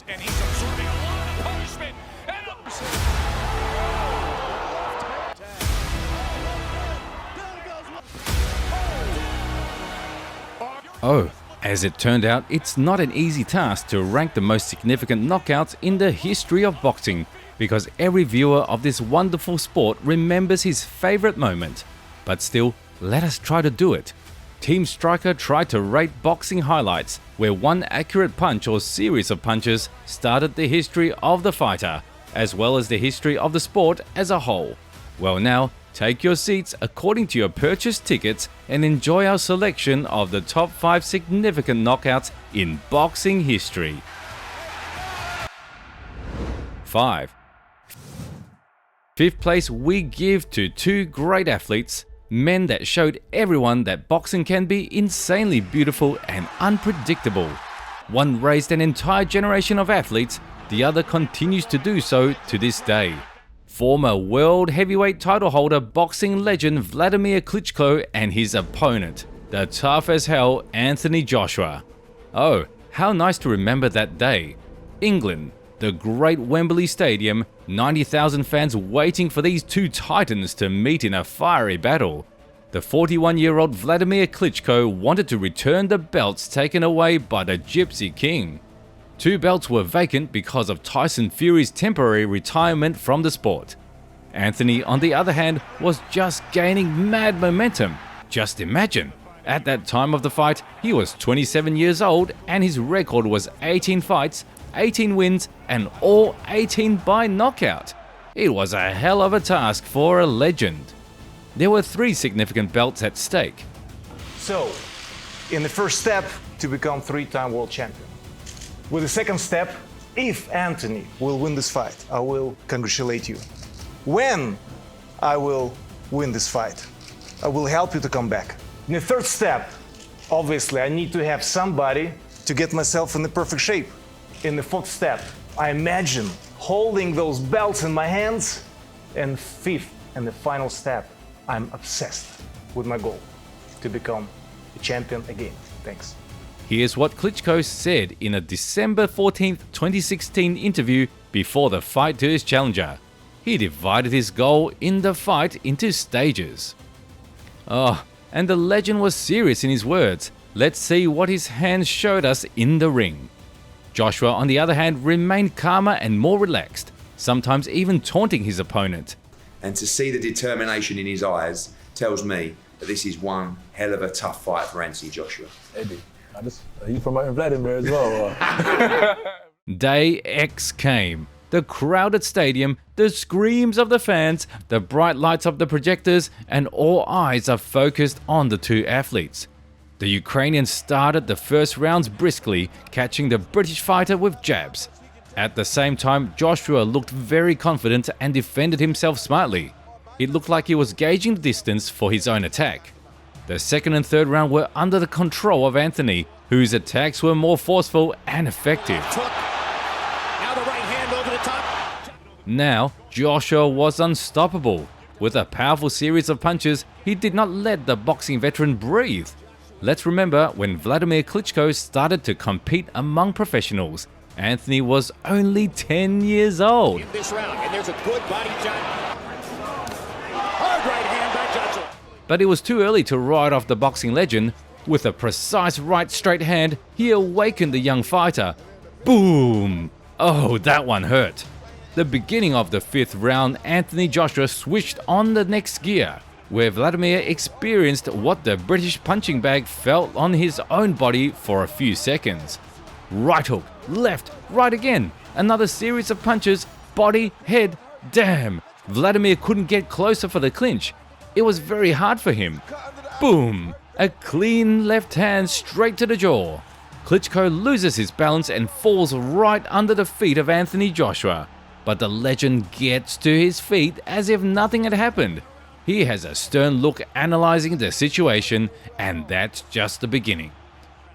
And he's absorbing a lot of punishment. Oh, as it turned out, it's not an easy task to rank the most significant knockouts in the history of boxing, because every viewer of this wonderful sport remembers his favorite moment. But still, let us try to do it. Team Striker tried to rate boxing highlights, where one accurate punch or series of punches started the history of the fighter, as well as the history of the sport as a whole. Well, now, take your seats according to your purchased tickets and enjoy our selection of the top 5 significant knockouts in boxing history. 5. Fifth place we give to two great athletes, men that showed everyone that boxing can be insanely beautiful and unpredictable. One raised an entire generation of athletes, the other continues to do so to this day. Former world heavyweight title holder boxing legend Wladimir Klitschko and his opponent, the tough as hell Anthony Joshua. Oh, how nice to remember that day. England, the great Wembley Stadium, 90,000 fans waiting for these two titans to meet in a fiery battle. The 41-year-old Wladimir Klitschko wanted to return the belts taken away by the Gypsy King. Two belts were vacant because of Tyson Fury's temporary retirement from the sport. Anthony, on the other hand, was just gaining mad momentum. Just imagine, at that time of the fight, he was 27 years old and his record was 18 fights, 18 wins, and all 18 by knockout. It was a hell of a task for a legend. There were 3 significant belts at stake. So, in the first step, to become 3-time world champion. With the second step, if Anthony will win this fight, I will congratulate you. When I will win this fight, I will help you to come back. In the third step, obviously, I need to have somebody to get myself in the perfect shape. In the fourth step, I imagine holding those belts in my hands. And fifth and the final step, I'm obsessed with my goal to become a champion again. Thanks. Here's what Klitschko said in a December 14, 2016 interview before the fight to his challenger. He divided his goal in the fight into stages. Oh, and the legend was serious in his words. Let's see what his hands showed us in the ring. Joshua, on the other hand, remained calmer and more relaxed, sometimes even taunting his opponent. And to see the determination in his eyes tells me that this is one hell of a tough fight for Anthony Joshua. Eddie, are you promoting Vladimir as well? Day X came. The crowded stadium, the screams of the fans, the bright lights of the projectors, and all eyes are focused on the two athletes. The Ukrainian started the first rounds briskly, catching the British fighter with jabs. At the same time, Joshua looked very confident and defended himself smartly. It looked like he was gauging the distance for his own attack. The second and third round were under the control of Anthony, whose attacks were more forceful and effective. Now the right hand over the top. Now, Joshua was unstoppable. With a powerful series of punches, he did not let the boxing veteran breathe. Let's remember when Wladimir Klitschko started to compete among professionals. Anthony was only 10 years old. In this round, and there's a good body shot. Hard right hand by Joshua. But it was too early to write off the boxing legend. With a precise right straight hand, he awakened the young fighter. Boom! Oh, that one hurt. The beginning of the fifth round, Anthony Joshua switched on the next gear, where Wladimir experienced what the British punching bag felt on his own body for a few seconds. Right hook, left, right again. Another series of punches, body, head. Damn, Wladimir couldn't get closer for the clinch. It was very hard for him. Boom! A clean left hand straight to the jaw. Klitschko loses his balance and falls right under the feet of Anthony Joshua. But the legend gets to his feet as if nothing had happened. He has a stern look analyzing the situation, and that's just the beginning.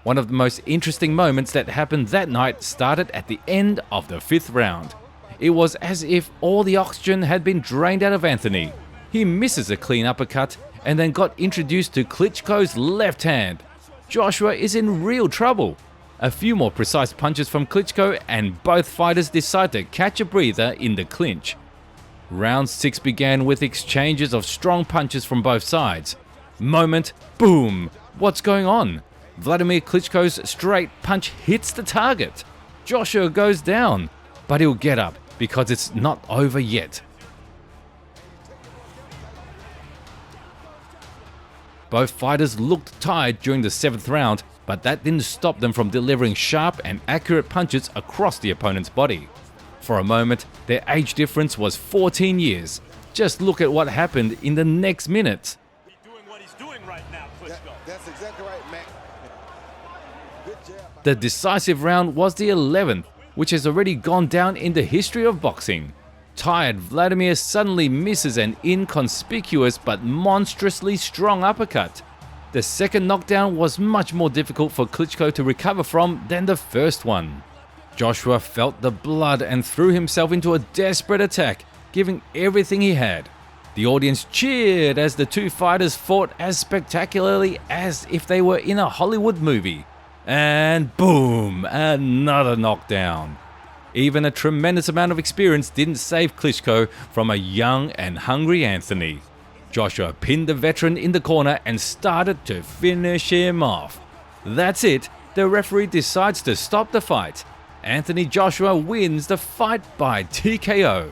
One of the most interesting moments that happened that night started at the end of the fifth round. It was as if all the oxygen had been drained out of Anthony. He misses a clean uppercut and then got introduced to Klitschko's left hand. Joshua is in real trouble. A few more precise punches from Klitschko and both fighters decide to catch a breather in the clinch. Round 6 began with exchanges of strong punches from both sides. Moment, boom! What's going on? Wladimir Klitschko's straight punch hits the target. Joshua goes down, but he'll get up because it's not over yet. Both fighters looked tired during the 7th round, but that didn't stop them from delivering sharp and accurate punches across the opponent's body. For a moment, their age difference was 14 years. Just look at what happened in the next minute. He's doing what he's doing right now, Klitschko. That's exactly right, Mac. Good job. The decisive round was the 11th, which has already gone down in the history of boxing. Tired Wladimir suddenly misses an inconspicuous but monstrously strong uppercut. The second knockdown was much more difficult for Klitschko to recover from than the first one. Joshua felt the blood and threw himself into a desperate attack, giving everything he had. The audience cheered as the two fighters fought as spectacularly as if they were in a Hollywood movie. And boom, another knockdown. Even a tremendous amount of experience didn't save Klitschko from a young and hungry Anthony. Joshua pinned the veteran in the corner and started to finish him off. That's it, the referee decides to stop the fight. Anthony Joshua wins the fight by TKO.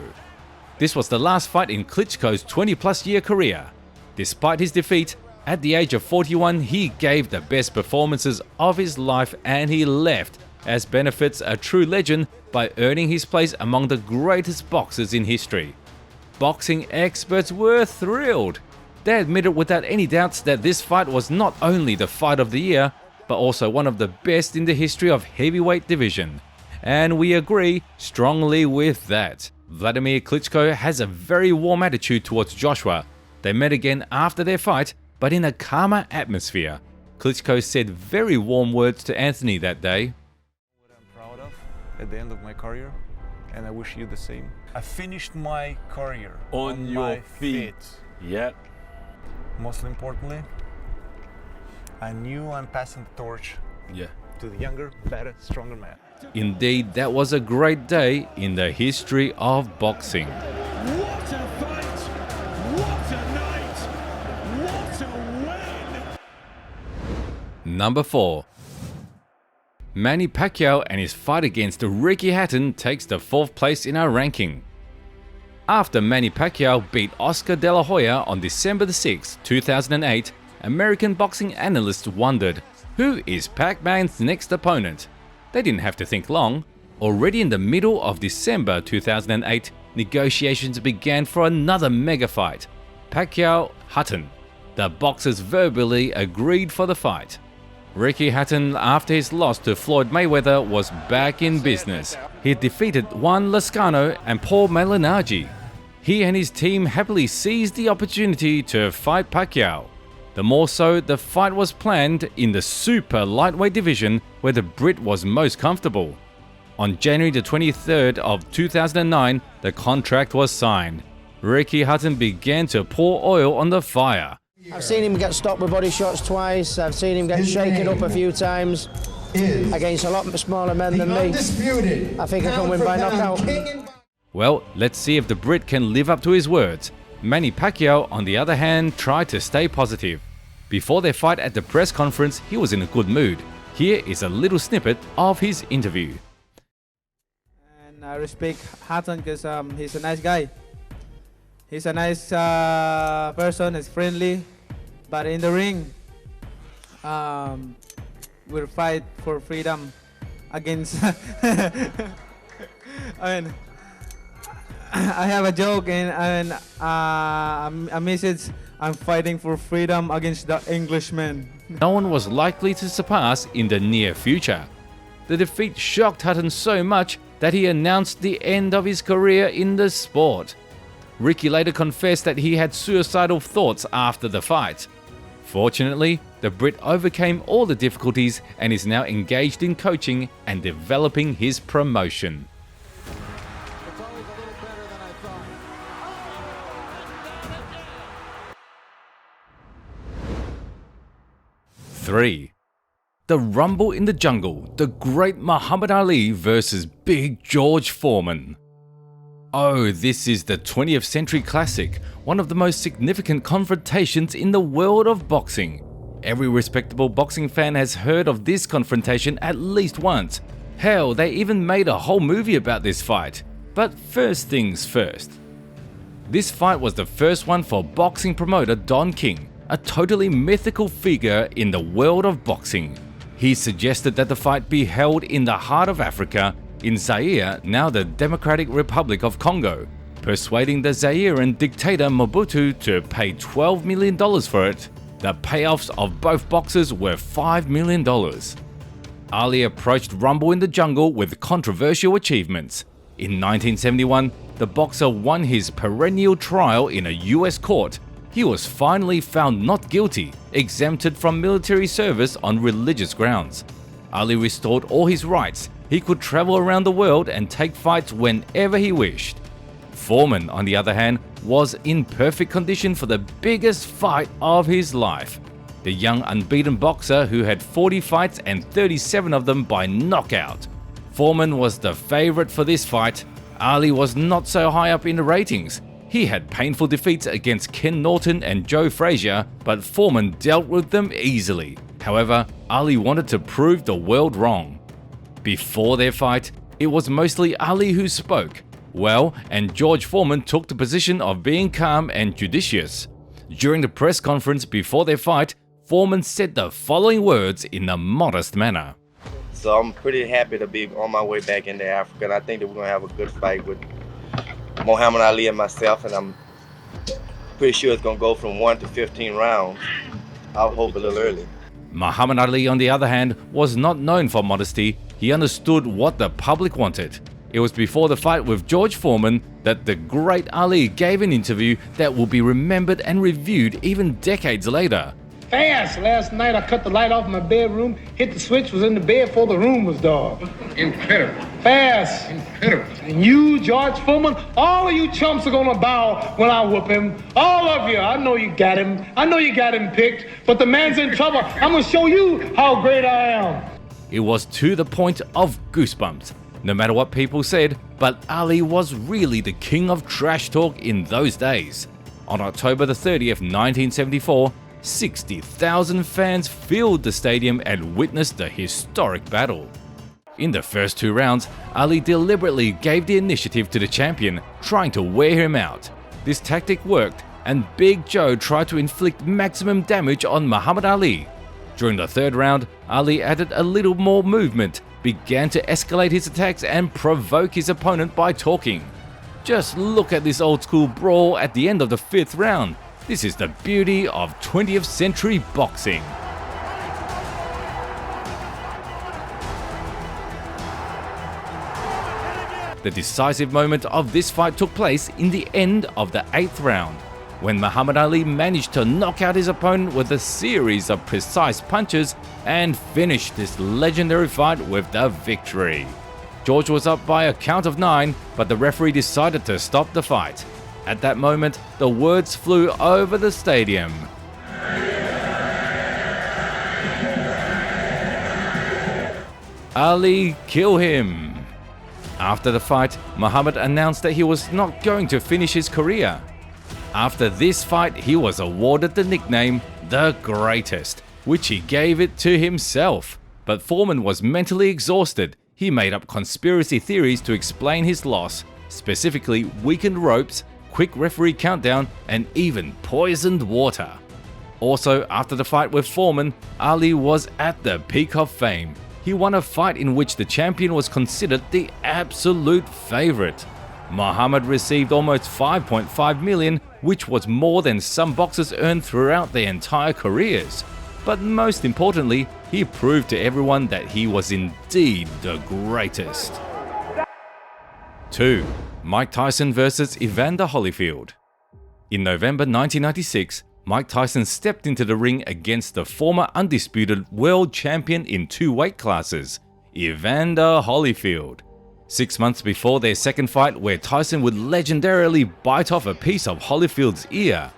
This was the last fight in Klitschko's 20-plus year career. Despite his defeat, at the age of 41 he gave the best performances of his life and he left as benefits a true legend by earning his place among the greatest boxers in history. Boxing experts were thrilled. They admitted without any doubts that this fight was not only the fight of the year, but also one of the best in the history of heavyweight division. And we agree strongly with that. Wladimir Klitschko has a very warm attitude towards Joshua. They met again after their fight, but in a calmer atmosphere. Klitschko said very warm words to Anthony that day. What I'm proud of at the end of my career, and I wish you the same. I finished my career On your my feet. Yeah. Most importantly, I knew I'm passing the torch Yeah. to the younger, better, stronger man. Indeed, that was a great day in the history of boxing. What a fight! What a night! What a win! Number 4. Manny Pacquiao and his fight against Rricky Hatton takes the 4th place in our ranking. After Manny Pacquiao beat Oscar De La Hoya on December 6, 2008, American boxing analysts wondered, who is Pac-Man's next opponent? They didn't have to think long. Already in the middle of December 2008, negotiations began for another mega fight, Pacquiao-Hatton. The boxers verbally agreed for the fight. Rricky Hatton, after his loss to Floyd Mayweather, was back in business. He defeated Juan Lascano and Paul Malignaggi. He and his team happily seized the opportunity to fight Pacquiao. The more so, the fight was planned in the super lightweight division where the Brit was most comfortable. On January the 23rd of 2009, the contract was signed. Rricky Hatton began to pour oil on the fire. I've seen him get stopped with body shots twice. I've seen him get shaken up a few times against a lot smaller men than me. I think I can win by knockout. Well, let's see if the Brit can live up to his words. Manny Pacquiao, on the other hand, tried to stay positive. Before their fight at the press conference, he was in a good mood. Here is a little snippet of his interview. And I respect Hatton because he's a nice guy. He's a nice person, he's friendly. But in the ring, we'll fight for freedom against... I have a joke and a message. I'm fighting for freedom against the Englishmen. No one was likely to surpass in the near future. The defeat shocked Hatton so much that he announced the end of his career in the sport. Rricky later confessed that he had suicidal thoughts after the fight. Fortunately, the Brit overcame all the difficulties and is now engaged in coaching and developing his promotion. 3. The Rumble in the Jungle, the great Muhammad Ali versus Big George Foreman. Oh, this is the 20th century classic, one of the most significant confrontations in the world of boxing. Every respectable boxing fan has heard of this confrontation at least once. Hell, they even made a whole movie about this fight. But first things first. This fight was the first one for boxing promoter Don King, a totally mythical figure in the world of boxing. He suggested that the fight be held in the heart of Africa, in Zaire, now the Democratic Republic of Congo, persuading the Zairean dictator Mobutu to pay $12 million for it. The payoffs of both boxers were $5 million. Ali approached Rumble in the Jungle with controversial achievements. In 1971, the boxer won his perennial trial in a US court. He was finally found not guilty, exempted from military service on religious grounds. Ali restored all his rights. He could travel around the world and take fights whenever he wished. Foreman, on the other hand, was in perfect condition for the biggest fight of his life. The young unbeaten boxer who had 40 fights and 37 of them by knockout. Foreman was the favorite for this fight. Ali was not so high up in the ratings. He had painful defeats against Ken Norton and Joe Frazier, but Foreman dealt with them easily. However, Ali wanted to prove the world wrong. Before their fight, it was mostly Ali who spoke. Well, and George Foreman took the position of being calm and judicious. During the press conference before their fight, Foreman said the following words in a modest manner. So I'm pretty happy to be on my way back into Africa, and I think that we're going to have a good fight with Muhammad Ali and myself, and I'm pretty sure it's going to go from 1 to 15 rounds. I'll hope a little early. Muhammad Ali, on the other hand, was not known for modesty. He understood what the public wanted. It was before the fight with George Foreman that the great Ali gave an interview that will be remembered and reviewed even decades later. Fast. Last night I cut the light off in my bedroom, hit the switch, was in the bed before the room was dark. Incredible. Fast. Incredible. And you, George Foreman, all of you chumps are gonna bow when I whoop him. All of you. I know you got him. I know you got him picked, but the man's in trouble. I'm gonna show you how great I am. It was to the point of goosebumps, no matter what people said, but Ali was really the king of trash talk in those days. On October the 30th, 1974, 60,000 fans filled the stadium and witnessed the historic battle. In the first 2 rounds, Ali deliberately gave the initiative to the champion, trying to wear him out. This tactic worked, and Big Joe tried to inflict maximum damage on Muhammad Ali. During the 3rd round, Ali added a little more movement, began to escalate his attacks and provoke his opponent by talking. Just look at this old school brawl at the end of the 5th round. This is the beauty of 20th century boxing. The decisive moment of this fight took place in the end of the 8th round, when Muhammad Ali managed to knock out his opponent with a series of precise punches and finished this legendary fight with the victory. George was up by a count of 9, but the referee decided to stop the fight. At that moment, the words flew over the stadium. Ali, kill him. After the fight, Muhammad announced that he was not going to finish his career. After this fight, he was awarded the nickname The Greatest, which he gave it to himself. But Foreman was mentally exhausted. He made up conspiracy theories to explain his loss, specifically weakened ropes, quick referee countdown, and even poisoned water. Also, after the fight with Foreman, Ali was at the peak of fame. He won a fight in which the champion was considered the absolute favorite. Muhammad received almost $5.5 million, which was more than some boxers earned throughout their entire careers. But most importantly, he proved to everyone that he was indeed the greatest. 2. Mike Tyson vs. Evander Holyfield. In November 1996, Mike Tyson stepped into the ring against the former undisputed world champion in 2 weight classes, Evander Holyfield. 6 months before their second fight, where Tyson would legendarily bite off a piece of Holyfield's ear,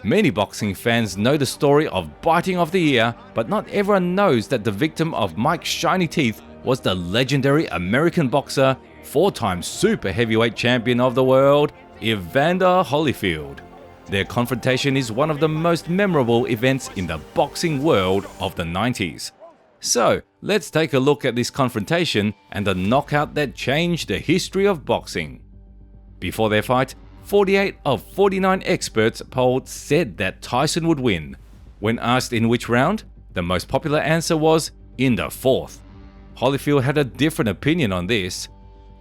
Many boxing fans know the story of biting of the ear, but not everyone knows that the victim of Mike's shiny teeth was the legendary American boxer, 4-time super heavyweight champion of the world, Evander Holyfield. Their confrontation is one of the most memorable events in the boxing world of the 90s. So, let's take a look at this confrontation and the knockout that changed the history of boxing. Before their fight, 48 of 49 experts polled said that Tyson would win. When asked in which round, the most popular answer was in the 4th. Holyfield had a different opinion on this.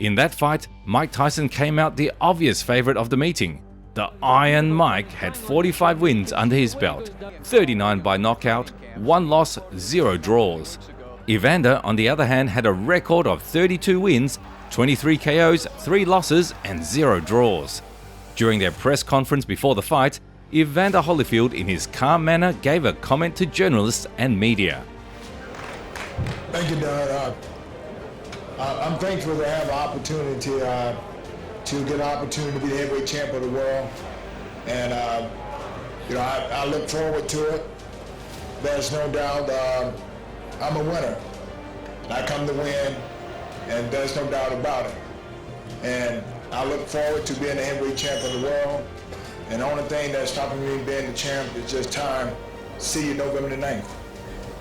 In that fight, Mike Tyson came out the obvious favorite of the meeting. The Iron Mike had 45 wins under his belt, 39 by knockout, 1 loss, 0 draws. Evander, on the other hand, had a record of 32 wins, 23 KOs, 3 losses and 0 draws. During their press conference before the fight, Evander Holyfield in his calm manner gave a comment to journalists and media. Thank you, Doug. I'm thankful to have an opportunity to get an opportunity to be the heavyweight champ of the world. And I look forward to it. There's no doubt I'm a winner. I come to win, and there's no doubt about it. And I look forward to being the heavyweight champ of the world. And the only thing that's stopping me being the champ is just time. See you November the 9th.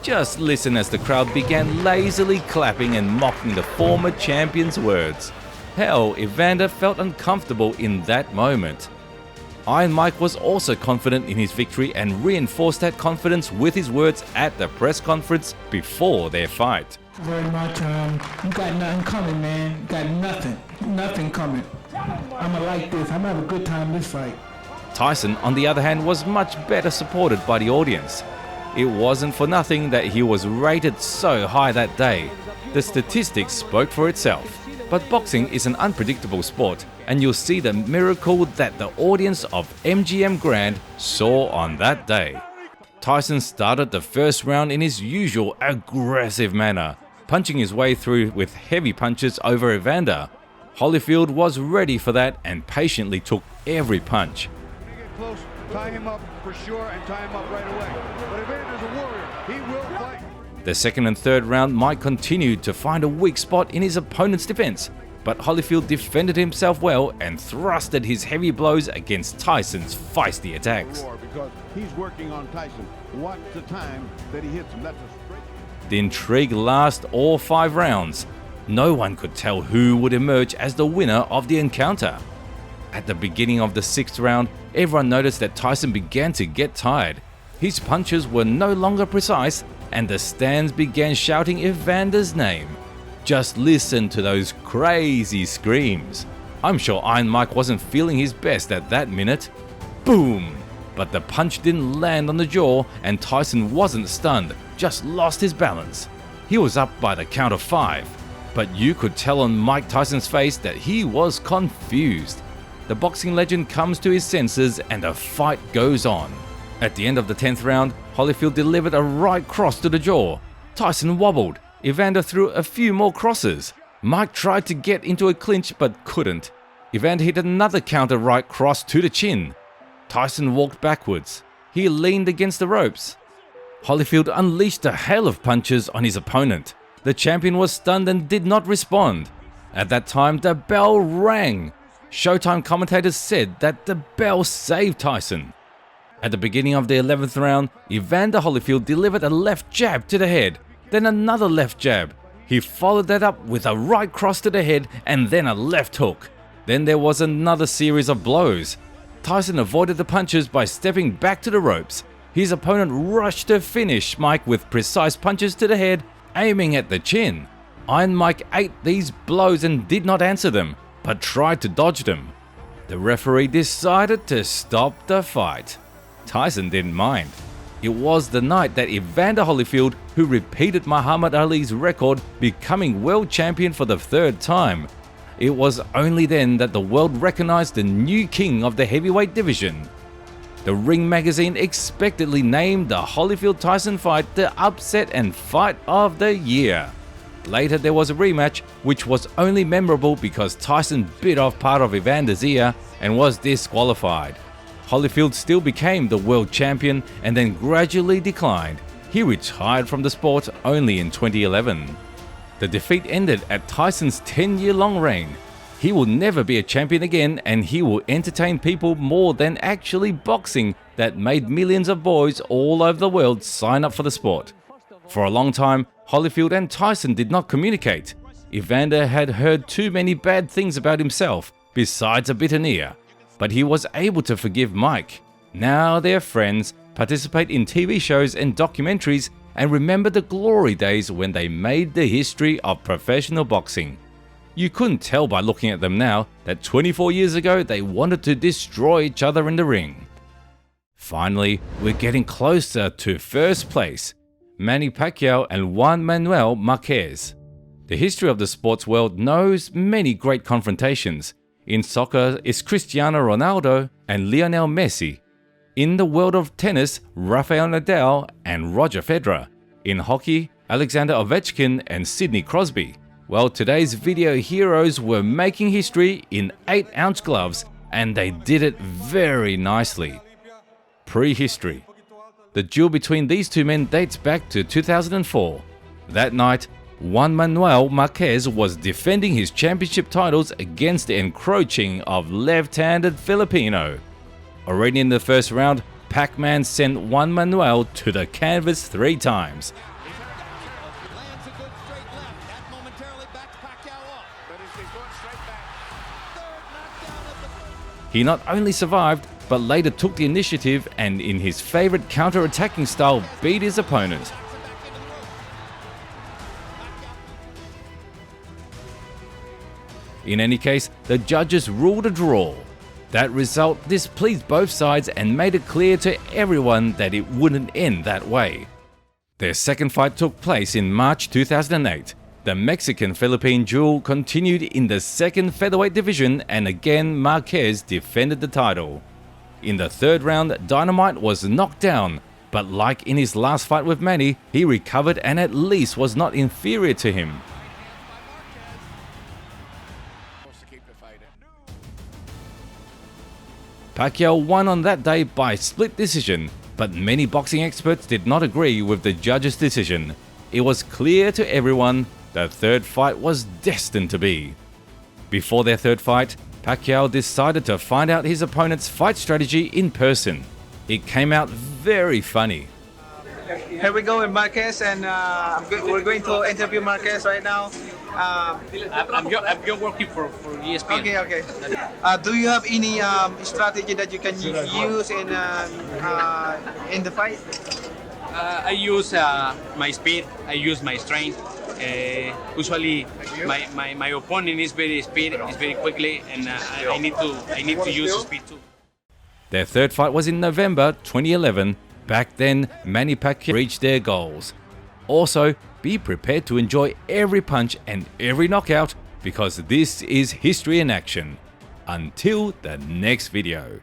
Just listen as the crowd began lazily clapping and mocking the former champion's words. Hell, Evander felt uncomfortable in that moment. Iron Mike was also confident in his victory and reinforced that confidence with his words at the press conference before their fight. Very much. You got nothing coming, man. You got nothing coming. I'ma like this. I'm gonna have a good time this fight. Tyson, on the other hand, was much better supported by the audience. It wasn't for nothing that he was rated so high that day. The statistics spoke for itself. But boxing is an unpredictable sport, and you'll see the miracle that the audience of MGM Grand saw on that day. Tyson started the first round in his usual aggressive manner, punching his way through with heavy punches over Evander. Holyfield was ready for that and patiently took every punch. Get close, tie him up for sure, and tie him up right away. But Evander's a warrior. He will fight. The second and third round, Mike continued to find a weak spot in his opponent's defense, but Holyfield defended himself well and thrusted his heavy blows against Tyson's feisty attacks. Because he's working on Tyson. Watch the time that he hits him. That's a straight. The intrigue lasted all 5 rounds. No one could tell who would emerge as the winner of the encounter. At the beginning of the 6th round, everyone noticed that Tyson began to get tired. His punches were no longer precise, and the stands began shouting Evander's name. Just listen to those crazy screams. I'm sure Iron Mike wasn't feeling his best at that minute. Boom! But the punch didn't land on the jaw, and Tyson wasn't stunned, just lost his balance. He was up by the count of 5, but you could tell on Mike Tyson's face that he was confused. The boxing legend comes to his senses and the fight goes on. At the end of the 10th round, Holyfield delivered a right cross to the jaw. Tyson wobbled. Evander threw a few more crosses. Mike tried to get into a clinch but couldn't. Evander hit another counter right cross to the chin. Tyson walked backwards. He leaned against the ropes. Holyfield unleashed a hail of punches on his opponent. The champion was stunned and did not respond. At that time, the bell rang. Showtime commentators said that the bell saved Tyson. At the beginning of the 11th round, Evander Holyfield delivered a left jab to the head, then another left jab. He followed that up with a right cross to the head and then a left hook. Then there was another series of blows. Tyson avoided the punches by stepping back to the ropes. His opponent rushed to finish Mike with precise punches to the head, aiming at the chin. Iron Mike ate these blows and did not answer them, but tried to dodge them. The referee decided to stop the fight. Tyson didn't mind. It was the night that Evander Holyfield, who repeated Muhammad Ali's record, becoming world champion for the 3rd time. It was only then that the world recognized the new king of the heavyweight division. The Ring magazine expectedly named the Holyfield-Tyson fight the upset and fight of the year. Later there was a rematch, which was only memorable because Tyson bit off part of Evander's ear and was disqualified. Holyfield still became the world champion and then gradually declined. He retired from the sport only in 2011. The defeat ended at Tyson's 10-year-long reign. He will never be a champion again, and he will entertain people more than actually boxing that made millions of boys all over the world sign up for the sport. For a long time, Holyfield and Tyson did not communicate. Evander had heard too many bad things about himself, besides a bitter ear. But he was able to forgive Mike. Now they're friends, participate in TV shows and documentaries, and remember the glory days when they made the history of professional boxing. You couldn't tell by looking at them now that 24 years ago they wanted to destroy each other in the ring. Finally, we're getting closer to first place. Manny Pacquiao and Juan Manuel Márquez. The history of the sports world knows many great confrontations. In soccer, it's Cristiano Ronaldo and Lionel Messi. In the world of tennis, Rafael Nadal and Roger Federer. In hockey, Alexander Ovechkin and Sidney Crosby. Well, today's video heroes were making history in 8-ounce gloves, and they did it very nicely. Prehistory. The duel between these two men dates back to 2004. That night, Juan Manuel Márquez was defending his championship titles against the encroaching of left-handed Filipino. Already in the first round, Pac-Man sent Juan Manuel to the canvas 3 times. He not only survived, but later took the initiative and in his favorite counter-attacking style beat his opponent. In any case, the judges ruled a draw. That result displeased both sides and made it clear to everyone that it wouldn't end that way. Their second fight took place in March 2008. The Mexican-Philippine duel continued in the second featherweight division, and again Márquez defended the title. In the third round, Dynamite was knocked down, but like in his last fight with Manny, he recovered and at least was not inferior to him. Pacquiao won on that day by split decision, but many boxing experts did not agree with the judge's decision. It was clear to everyone the third fight was destined to be. Before their third fight, Pacquiao decided to find out his opponent's fight strategy in person. It came out very funny. Here we go with Márquez, and we're going to interview Márquez right now. I'm working for ESPN. Okay. Do you have any strategy that you can use in the fight? I use my speed. I use my strength. Usually, my opponent is very quickly, and I need to use speed too. Their third fight was in November 2011. Back then, Manny Pacquiao reached their goals. Also, be prepared to enjoy every punch and every knockout, because this is history in action. Until the next video.